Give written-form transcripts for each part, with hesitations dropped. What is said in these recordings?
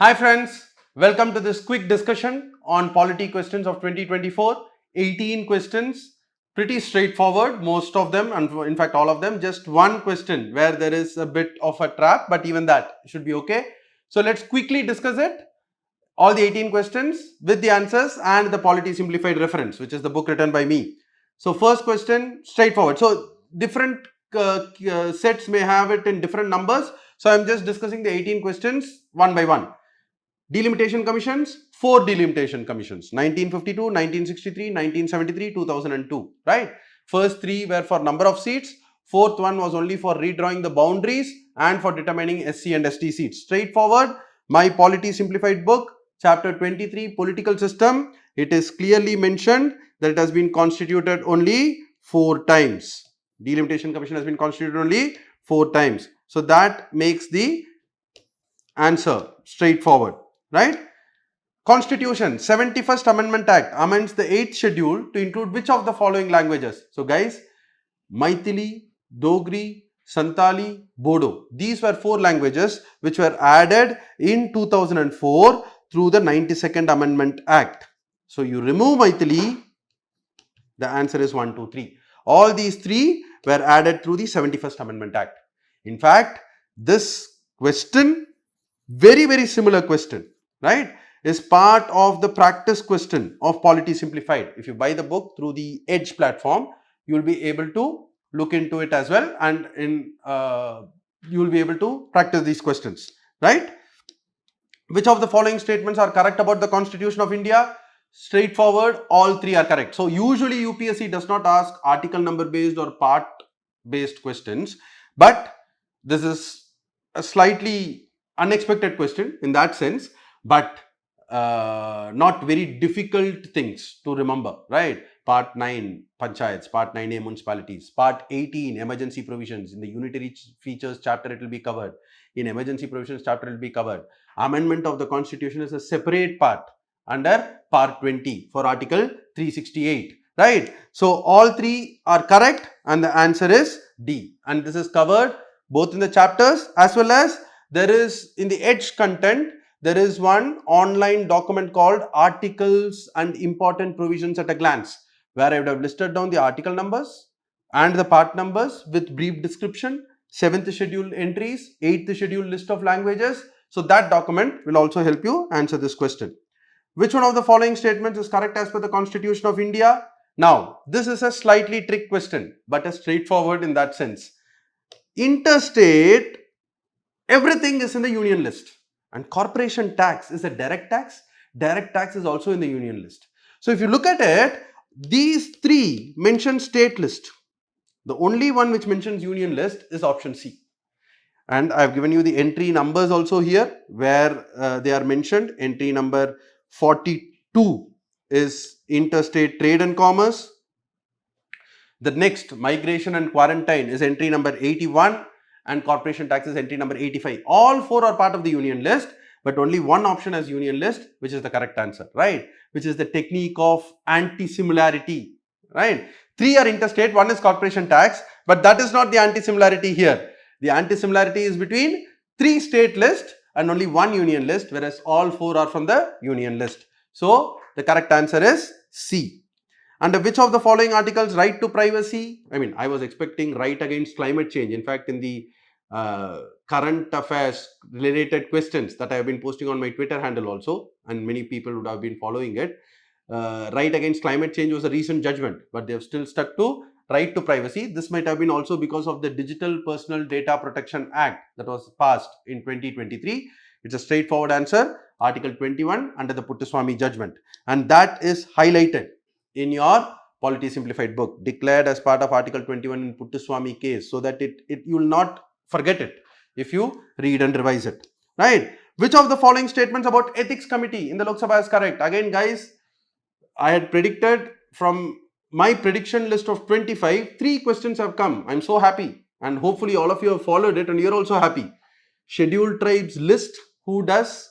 Hi friends, welcome to this quick discussion on polity questions of 2024. 18 questions, pretty straightforward, most of them, and in fact all of them. Just one question where there is a bit of a trap, but even that should be okay. So let's quickly discuss it. All the 18 questions with the answers and the polity simplified reference, which is the book written by me. So first question, straightforward. So different sets may have it in different numbers. So I'm just discussing the 18 questions one by one. Delimitation commissions, 4 delimitation commissions, 1952, 1963, 1973, 2002, right? First 3 were for number of seats, fourth one was only for redrawing the boundaries and for determining SC and ST seats. Straightforward, my polity simplified book, chapter 23, political system, it is clearly mentioned that it has been constituted only 4 times. Delimitation commission has been constituted only 4 times. So that makes the answer straightforward. Right? Constitution, 71st Amendment Act amends the 8th schedule to include which of the following languages? So guys, Maithili, Dogri, Santali, Bodo. These were 4 languages which were added in 2004 through the 92nd Amendment Act. So you remove Maithili, the answer is 1, 2, 3. All these 3 were added through the 71st Amendment Act. In fact, this question, very similar question, right, is part of the practice question of Polity Simplified. If you buy the book through the Edge platform, you will be able to look into it as well, and you will be able to practice these questions, right? Which of the following statements are correct about the Constitution of India? Straightforward, all 3 are correct. So usually UPSC does not ask article number based or part based questions, but this is a slightly unexpected question in that sense, but not very difficult things to remember, right? Part 9 panchayats, part 9A municipalities, part 18 emergency provisions. In the unitary features chapter it will be covered, in emergency provisions chapter it will be covered. Amendment of the constitution is a separate part under part 20 for article 368, right? So all 3 are correct and the answer is D, and this is covered both in the chapters as well as there is in the Edge content. There is one online document called Articles and Important Provisions at a Glance, where I would have listed down the article numbers and the part numbers with brief description, 7th schedule entries, 8th schedule list of languages. So that document will also help you answer this question. Which one of the following statements is correct as per the Constitution of India? Now, this is a slightly trick question, but a straightforward in that sense. Interstate, everything is in the union list. And corporation tax is a direct tax. Direct tax is also in the union list. So if you look at it, these 3 mention state list. The only one which mentions union list is option C. And I have given you the entry numbers also here where they are mentioned. Entry number 42 is interstate trade and commerce. The next, migration and quarantine, is entry number 81. And corporation tax is entry number 85. All 4 are part of the union list, but only one option as union list, which is the correct answer, right? Which is the technique of anti-similarity, right? 3 are interstate, 1 is corporation tax, but that is not the anti-similarity here. The anti-similarity is between 3 state list and only 1 union list, whereas all 4 are from the union list. So the correct answer is C. Under which of the following articles right to privacy? I was expecting right against climate change. In fact, in the current affairs related questions that I have been posting on my Twitter handle also, and many people would have been following it, right against climate change was a recent judgment, but they have still stuck to right to privacy. This might have been also because of the Digital Personal Data Protection Act that was passed in 2023. It's a straightforward answer, Article 21 under the Puttaswamy judgment, and that is highlighted in your Polity Simplified book, declared as part of Article 21 in Puttaswamy case, so that you will not forget it if you read and revise it, right? Which of the following statements about ethics committee in the Lok Sabha is correct? Again, guys, I had predicted from my prediction list of 25, 3 questions have come. I'm so happy, and hopefully all of you have followed it and you're also happy. Scheduled tribes list, who does?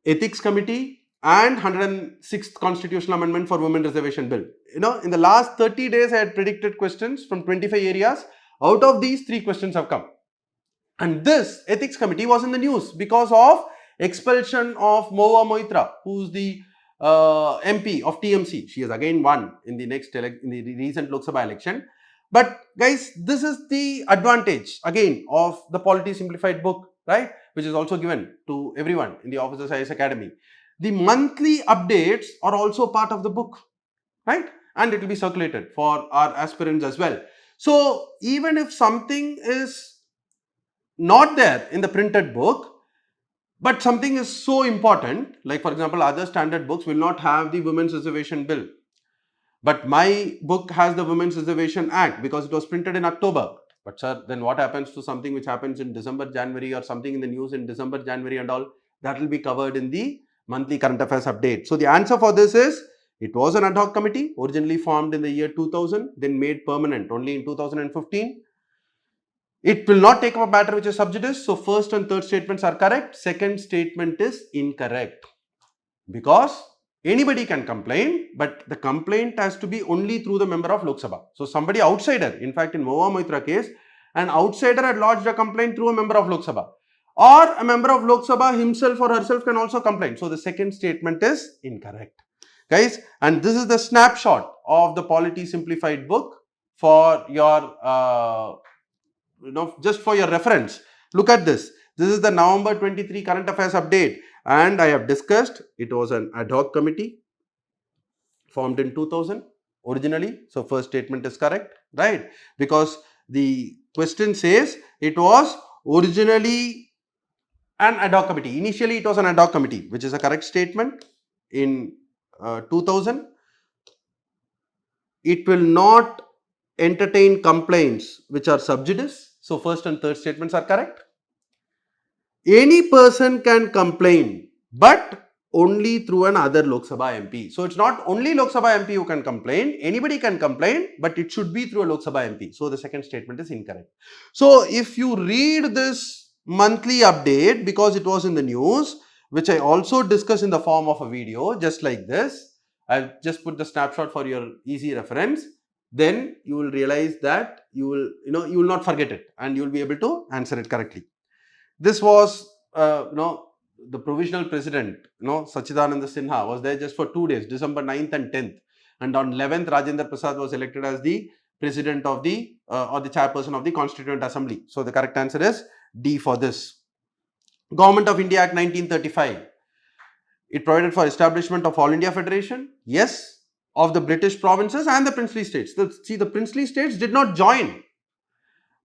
Ethics committee, and 106th constitutional amendment for women reservation bill. In the last 30 days I had predicted questions from 25 areas. Out of these, 3 questions have come, and this ethics committee was in the news because of Expulsion of Mohua Moitra, who's the MP of TMC. She has again won in the recent Lok Sabha election. But guys, this is the advantage again of the Polity Simplified book, right? Which is also given to everyone in the Officers IAS Academy. The monthly updates are also part of the book, right? And it will be circulated for our aspirants as well. So even if something is not there in the printed book, but something is so important, like for example, other standard books will not have the Women's Reservation Bill. But my book has the Women's Reservation Act because it was printed in October. But sir, then what happens to something which happens in December, January, or something in the news in December, January and all? That will be covered in the monthly current affairs update. So the answer for this is, it was an ad hoc committee originally formed in the year 2000, then made permanent only in 2015. It will not take up a matter which is sub judice. So first and third statements are correct. Second statement is incorrect. Because anybody can complain, but the complaint has to be only through the member of Lok Sabha. So somebody outsider, in fact in Mohua Moitra case, an outsider had lodged a complaint through a member of Lok Sabha. Or a member of Lok Sabha himself or herself can also complain. So the second statement is incorrect. Guys, and this is the snapshot of the Polity Simplified book for your, just for your reference. Look at this. This is the November 23 current affairs update. And I have discussed, it was an ad hoc committee formed in 2000 originally. So first statement is correct, right? Because the question says it was originally an ad hoc committee. Initially it was an ad hoc committee, which is a correct statement. In 2000, it will not entertain complaints which are sub judice. So first and third statements are correct. Any person can complain, but only through an other Lok Sabha MP. So it's not only Lok Sabha MP who can complain, anybody can complain, but it should be through a Lok Sabha MP. So the second statement is incorrect. So if you read this monthly update, because it was in the news, which I also discussed in the form of a video, just like this, I've just put the snapshot for your easy reference, then you will realize that you will not forget it and you will be able to answer it correctly. This was, the provisional president, Sachidananda Sinha was there just for 2 days, December 9th and 10th. And on 11th, Rajendra Prasad was elected as the president of the, or the chairperson of the Constituent Assembly. So the correct answer is D for this. Government of India Act 1935. It provided for establishment of All India Federation. Yes. Of the British provinces and the princely states. See, the princely states did not join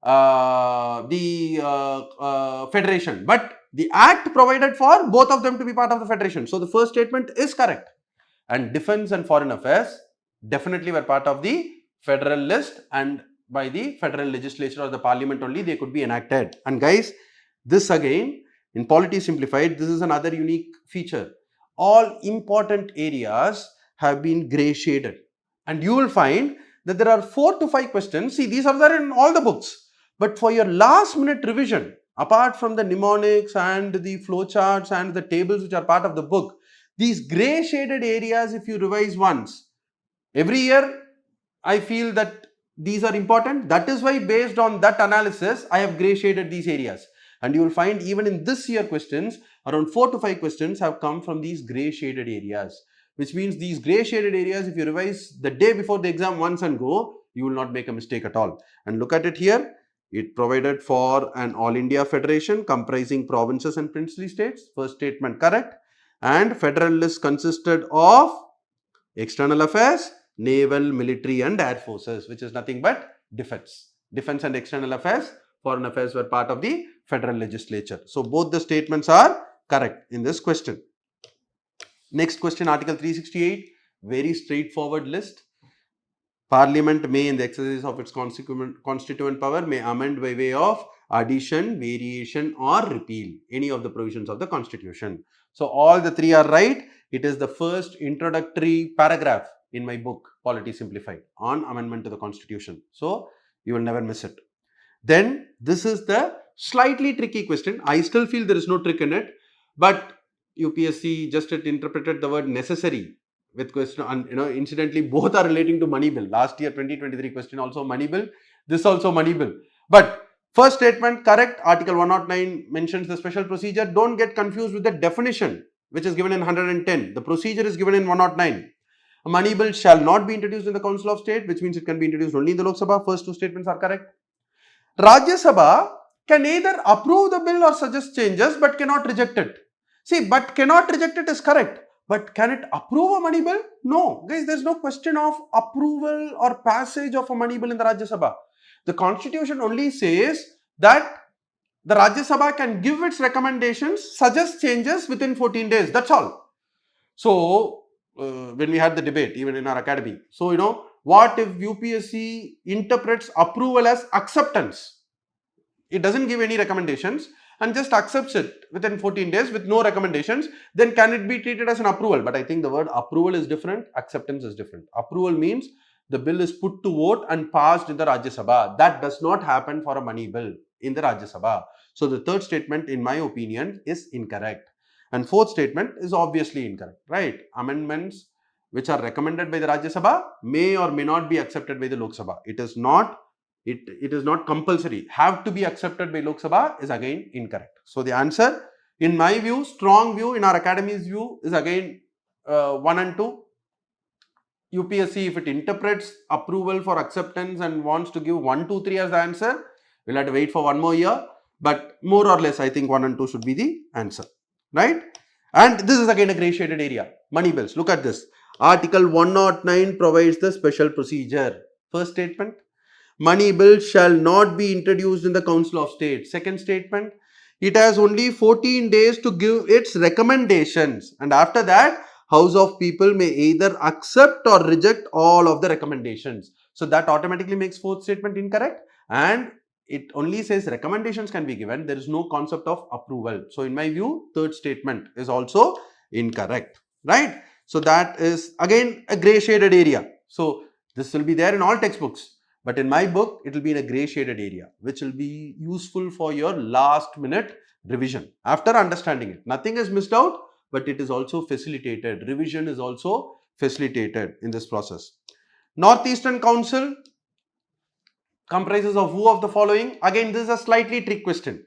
the federation, but the act provided for both of them to be part of the federation. So the first statement is correct. And defense and foreign affairs definitely were part of the federal list, and by the federal legislature or the parliament only they could be enacted. And guys, this again in Polity Simplified, this is another unique feature. All important areas have been grey shaded, and you will find that there are 4 to 5 questions. See, these are there in all the books. But for your last minute revision, apart from the mnemonics and the flowcharts and the tables which are part of the book, these grey shaded areas, if you revise once, every year, I feel that these are important. That is why based on that analysis, I have grey shaded these areas. And you will find even in this year questions, around 4 to 5 questions have come from these grey shaded areas. Which means these grey shaded areas, if you revise the day before the exam once and go, you will not make a mistake at all. And look at it here. It provided for an All India Federation comprising provinces and princely states. First statement correct. And federal list consisted of external affairs, naval, military and air forces, which is nothing but defense. Defense and external affairs, foreign affairs were part of the federal legislature. So both the statements are correct in this question. Next question, Article 368, very straightforward list. Parliament may, in the exercise of its constituent power, may amend by way of addition, variation or repeal any of the provisions of the Constitution. So all the 3 are right. It is the first introductory paragraph in my book, Polity Simplified, on amendment to the Constitution. So you will never miss it. Then this is the slightly tricky question. I still feel there is no trick in it, but UPSC just interpreted the word necessary with question, and incidentally both are relating to money bill. Last year 2023 question also money bill, this also money bill. But First statement correct. Article 109 mentions the special procedure. Don't get confused with the definition which is given in 110. The procedure is given in 109. A money bill shall not be introduced in the Council of State, which means it can be introduced only in the Lok Sabha. First two statements are correct. Rajya Sabha can either approve the bill or suggest changes but cannot reject it. See, but cannot reject it is correct. But can it approve a money bill? No. Guys, there is no question of approval or passage of a money bill in the Rajya Sabha. The constitution only says that the Rajya Sabha can give its recommendations, suggest changes within 14 days. That's all. So, when we had the debate, even in our academy, so what if UPSC interprets approval as acceptance? It doesn't give any recommendations and just accepts it within 14 days with no recommendations, then can it be treated as an approval? But I think the word approval is different, acceptance is different. Approval means the bill is put to vote and passed in the Rajya Sabha. That does not happen for a money bill in the Rajya Sabha. So the third statement, in my opinion, is incorrect. And fourth statement is obviously incorrect, right? Amendments which are recommended by the Rajya Sabha may or may not be accepted by the Lok Sabha. It is not compulsory. Have to be accepted by Lok Sabha is again incorrect. So the answer, in my view, strong view, in our academy's view, is again 1 and 2. UPSC, if it interprets approval for acceptance and wants to give 1, 2, 3 as the answer, we'll have to wait for one more year. But more or less, I think 1 and 2 should be the answer, right? And this is again a grey shaded area. Money bills. Look at this. Article 109 provides the special procedure. First statement, money bill shall not be introduced in the Council of State. Second statement, it has only 14 days to give its recommendations. And after that, House of People may either accept or reject all of the recommendations. So that automatically makes fourth statement incorrect. And it only says recommendations can be given. There is no concept of approval. So in my view, third statement is also incorrect, right? So that is again a grey shaded area. So this will be there in all textbooks. But in my book, it will be in a grey shaded area, which will be useful for your last minute revision after understanding it. Nothing is missed out, but it is also facilitated. Revision is also facilitated in this process. Northeastern Council comprises of who of the following? Again, this is a slightly trick question.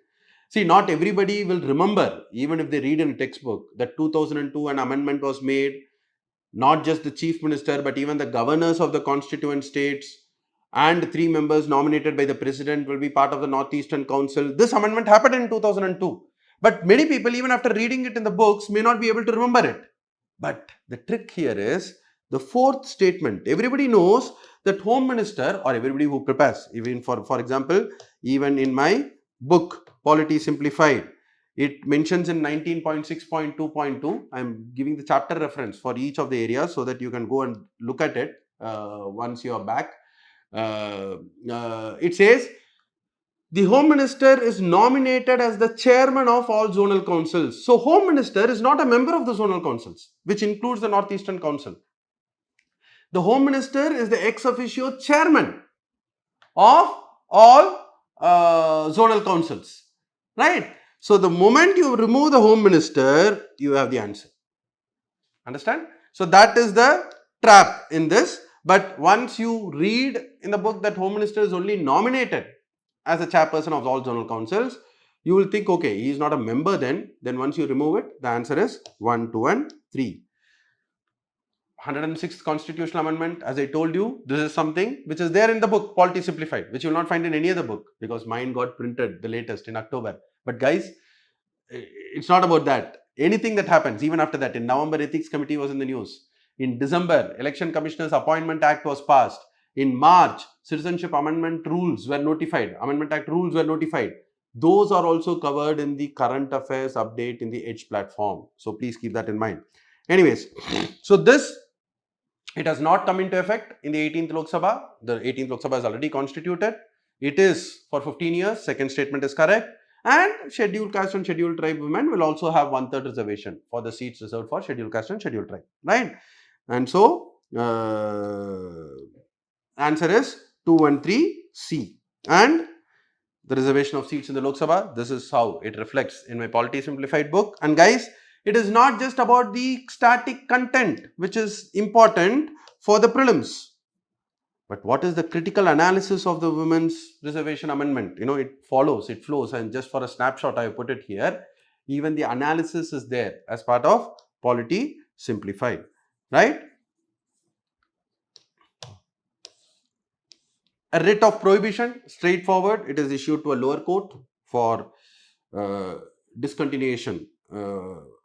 See, not everybody will remember, even if they read in a textbook, that 2002 an amendment was made. Not just the chief minister, but even the governors of the constituent states and 3 members nominated by the president will be part of the Northeastern Council. This amendment happened in 2002. But many people, even after reading it in the books, may not be able to remember it. But the trick here is the fourth statement. Everybody knows that Home Minister, or everybody who prepares, even for example, even in my book, Polity Simplified, it mentions in 19.6.2.2, I am giving the chapter reference for each of the areas so that you can go and look at it once you are back. It says, the Home Minister is nominated as the chairman of all zonal councils. So, Home Minister is not a member of the zonal councils, which includes the Northeastern Council. The Home Minister is the ex officio chairman of all zonal councils, right? So, the moment you remove the Home Minister, you have the answer. Understand? So, that is the trap in this. But once you read in the book that Home Minister is only nominated as a chairperson of all zonal councils, you will think, okay, he is not a member then. Then once you remove it, the answer is 1, 2 and 3. 106th Constitutional Amendment, as I told you, this is something which is there in the book, Polity Simplified, which you will not find in any other book because mine got printed the latest in October. But guys, it's not about that. Anything that happens, even after that, in November, Ethics Committee was in the news. In December, Election Commissioners Appointment Act was passed. In March, Citizenship Amendment rules were notified. Amendment Act rules were notified. Those are also covered in the current affairs update in the Edge platform. So please keep that in mind. Anyways, so this, it has not come into effect in the 18th Lok Sabha. The 18th Lok Sabha is already constituted. It is for 15 years. Second statement is correct. And scheduled caste and scheduled tribe women will also have 1/3 reservation for the seats reserved for scheduled caste and scheduled tribe, right? And so, answer is 2 and 3 C. And the reservation of seats in the Lok Sabha, this is how it reflects in my Polity Simplified book. And guys, it is not just about the static content which is important for the prelims. But what is the critical analysis of the Women's Reservation Amendment? It flows, and just for a snapshot, I put it here. Even the analysis is there as part of Polity Simplified, right? A writ of prohibition, straightforward. It is issued to a lower court for discontinuation,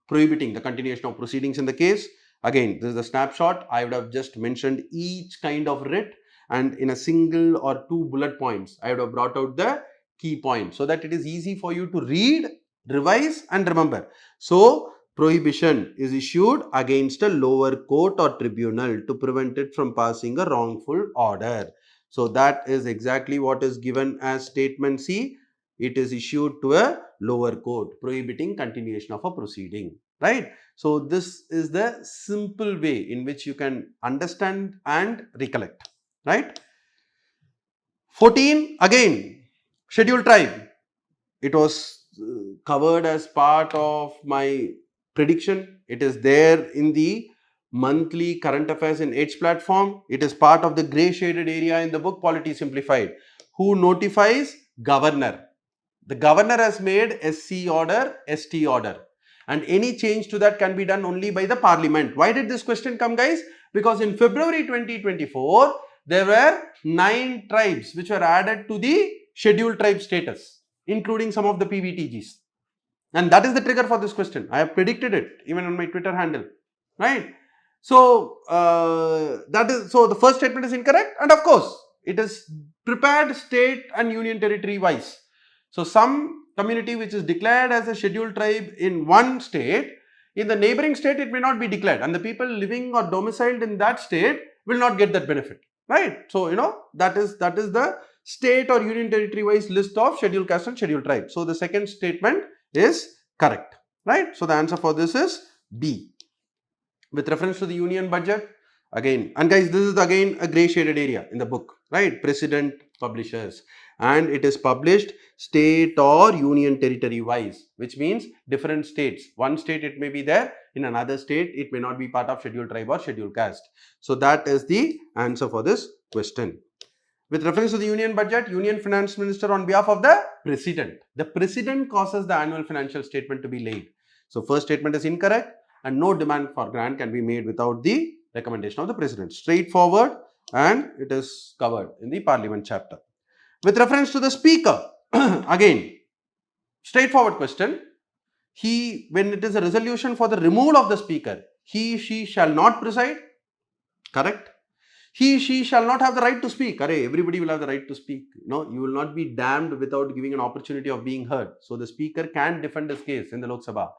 prohibiting the continuation of proceedings in the case. Again, this is a snapshot. I would have just mentioned each kind of writ, and in a single or two bullet points, I would have brought out the key points so that it is easy for you to read, revise, and remember. So, prohibition is issued against a lower court or tribunal to prevent it from passing a wrongful order. So, that is exactly what is given as statement C. It is issued to a lower court prohibiting continuation of a proceeding, right? So, this is the simple way in which you can understand and recollect, right? 14, again, scheduled tribe. It was covered as part of my prediction. It is there in the monthly current affairs in Edge platform. It is part of the grey shaded area in the book Polity Simplified. Who notifies? Governor. The governor has made SC order, ST order, and any change to that can be done only by the parliament. Why did this question come, guys? Because in February 2024, there were 9 tribes which were added to the scheduled tribe status, including some of the PVTGs. And that is the trigger for this question. I have predicted it even on my Twitter handle, right? So, the first statement is incorrect, and of course, it is prepared state and union territory wise. So, some community which is declared as a scheduled tribe in one state, in the neighboring state it may not be declared, and the people living or domiciled in that state will not get that benefit, right? So, that is the state or union territory wise list of scheduled caste and scheduled tribe. So, the second statement is correct, right? So, the answer for this is B. With reference to the union budget, again, and guys, this is again a grey shaded area in the book, right? President publishes, and it is published state or union territory wise, which means different states. One state it may be there, in another state it may not be part of scheduled tribe or scheduled caste. So that is the answer for this question. With reference to the union budget, union finance minister on behalf of the president causes the annual financial statement to be laid. So first statement is incorrect, and no demand for grant can be made without the recommendation of the president. Straightforward, and it is covered in the parliament chapter. With reference to the speaker, again, straightforward question. When it is a resolution for the removal of the speaker, she shall not preside. Correct. She shall not have the right to speak. Everybody will have the right to speak. You will not be damned without giving an opportunity of being heard. So the speaker can defend his case in the Lok Sabha.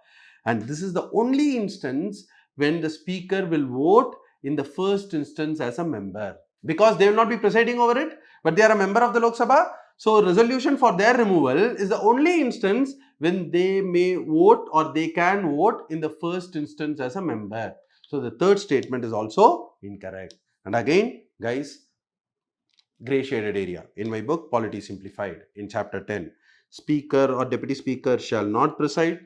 And this is the only instance when the speaker will vote in the first instance as a member, because they will not be presiding over it, but they are a member of the Lok Sabha. So resolution for their removal is the only instance when they may vote, or they can vote in the first instance as a member. So the third statement is also incorrect. And again, guys, grey shaded area in my book Polity Simplified in chapter 10. Speaker or deputy speaker shall not preside.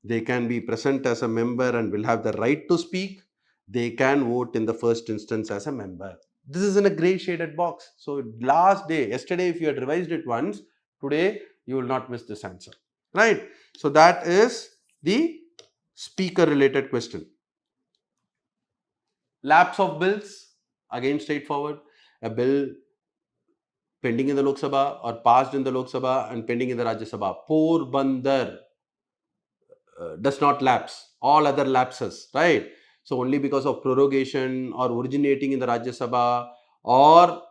They can be present as a member and will have the right to speak. They can vote in the first instance as a member. This is in a grey shaded box. So last day, yesterday, if you had revised it once, today you will not miss this answer, right? So that is the speaker related question. Lapse of bills, again straightforward. A bill pending in the Lok Sabha or passed in the Lok Sabha and pending in the Rajya Sabha. Porbandar does not lapse. All other lapses, right? So only because of prorogation or originating in the Rajya Sabha, or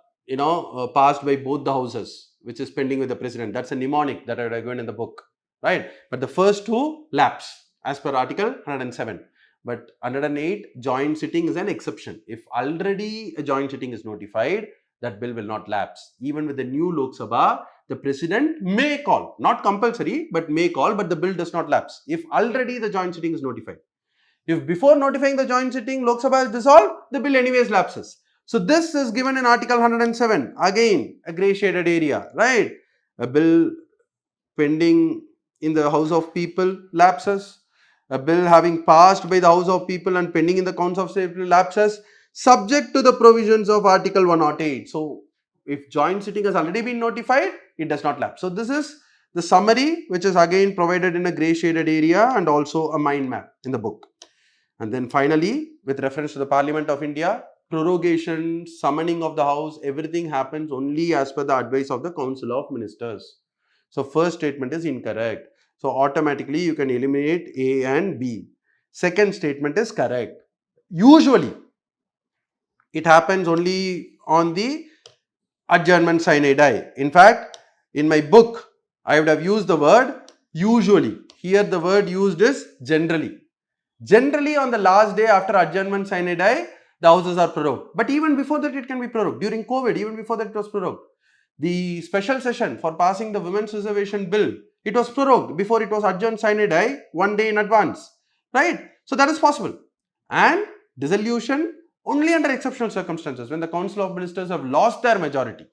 passed by both the houses, which is pending with the president. That's a mnemonic that I would have given in the book, right? But the first two lapse as per Article 107. But 108, joint sitting is an exception. If already a joint sitting is notified, that bill will not lapse. Even with the new Lok Sabha, the president may call, not compulsory, but may call, but the bill does not lapse if already the joint sitting is notified. If before notifying the joint sitting, Lok Sabha is dissolved, the bill anyways lapses. So this is given in Article 107. Again, a grey shaded area, right? A bill pending in the House of People lapses. A bill having passed by the House of People and pending in the Council of State lapses. subject to the provisions of Article 108. So, if joint sitting has already been notified, it does not lapse. So, this is the summary, which is again provided in a grey shaded area and also a mind map in the book. And then finally, with reference to the Parliament of India, prorogation, summoning of the House, everything happens only as per the advice of the Council of Ministers. So, first statement is incorrect. So, automatically you can eliminate A and B. Second statement is correct. Usually, it happens only on the adjournment sine die. In fact, in my book, I would have used the word usually. Here, the word used is generally. Generally, on the last day after adjournment sine die, the houses are prorogued. But even before that, it can be prorogued. During COVID, even before that, it was prorogued. The special session for passing the Women's Reservation Bill, it was prorogued before it was adjourned sine die 1 day in advance. Right? So that is possible. And dissolution only under exceptional circumstances, when the Council of Ministers have lost their majority.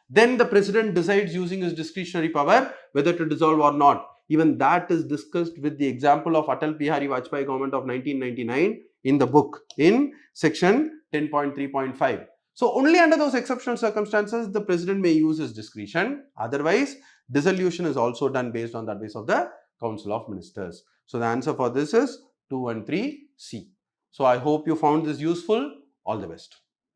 Then the President decides using his discretionary power whether to dissolve or not. Even that is discussed with the example of Atal Bihari Vajpayee government of 1999 in the book in section 10.3.5. So only under those exceptional circumstances the President may use his discretion. Otherwise, dissolution is also done based on the advice of the Council of Ministers. So the answer for this is 2 and 3 C. So I hope you found this useful. All the best.